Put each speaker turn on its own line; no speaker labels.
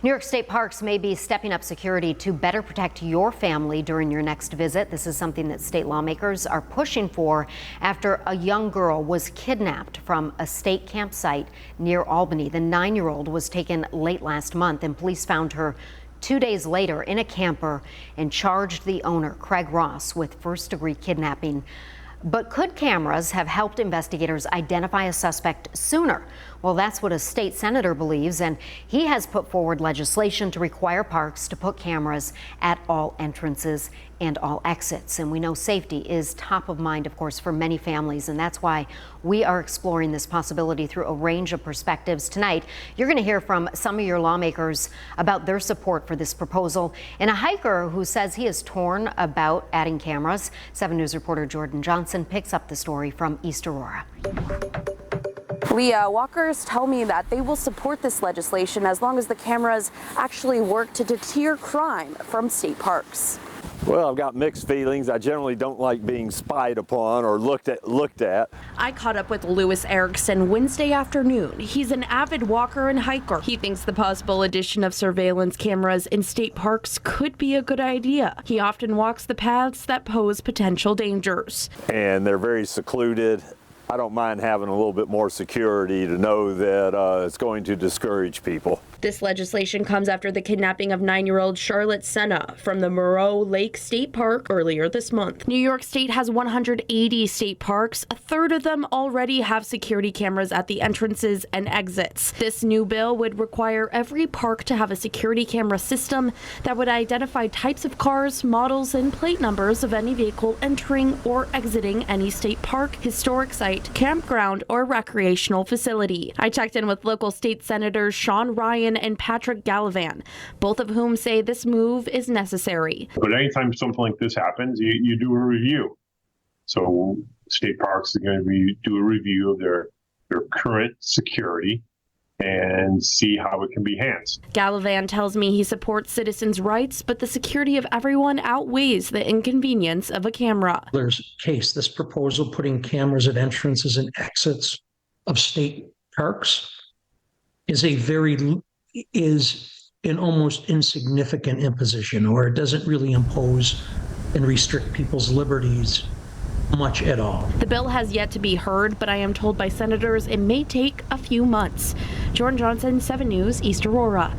New York State parks may be stepping up security to better protect your family during your next visit. This is something that state lawmakers are pushing for after a young girl was kidnapped from a state campsite near Albany. The 9-year-old was taken late last month, and police found her 2 days later in a camper and charged the owner, Craig Ross, with first-degree kidnapping. But could cameras have helped investigators identify a suspect sooner? Well, that's what a state senator believes, and he has put forward legislation to require parks to put cameras at all entrances and all exits. And we know safety is top of mind, of course, for many families, and that's why we are exploring this possibility through a range of perspectives. Tonight, you're going to hear from some of your lawmakers about their support for this proposal, and a hiker who says he is torn about adding cameras. 7 News reporter Jordan Johnson picks up the story from East Aurora.
Leah, walkers tell me that they will support this legislation as long as the cameras actually work to deter crime from state parks.
Well, I've got mixed feelings. I generally don't like being spied upon or looked at.
I caught up with Lewis Erickson Wednesday afternoon. He's an avid walker and hiker. He thinks the possible addition of surveillance cameras in state parks could be a good idea. He often walks the paths that pose potential dangers.
And they're very secluded. I don't mind having a little bit more security to know that it's going to discourage people.
This legislation comes after the kidnapping of 9-year-old Charlotte Senna from the Moreau Lake State Park earlier this month. New York State has 180 state parks. A third of them already have security cameras at the entrances and exits. This new bill would require every park to have a security camera system that would identify types of cars, models, and plate numbers of any vehicle entering or exiting any state park, historic site, campground, or recreational facility. I checked in with local state senators Sean Ryan and Patrick Gallivan, both of whom say this move is necessary.
But anytime something like this happens, you do a review. So state parks are going to do a review of their current security and see how it can be enhanced.
Gallivan tells me he supports citizens' rights, but the security of everyone outweighs the inconvenience of a camera.
There's a case, this proposal putting cameras at entrances and exits of state parks is an almost insignificant imposition, or it doesn't really impose and restrict people's liberties much at all.
The bill has yet to be heard, but I am told by senators it may take a few months. Jordan Johnson, 7 News, East Aurora.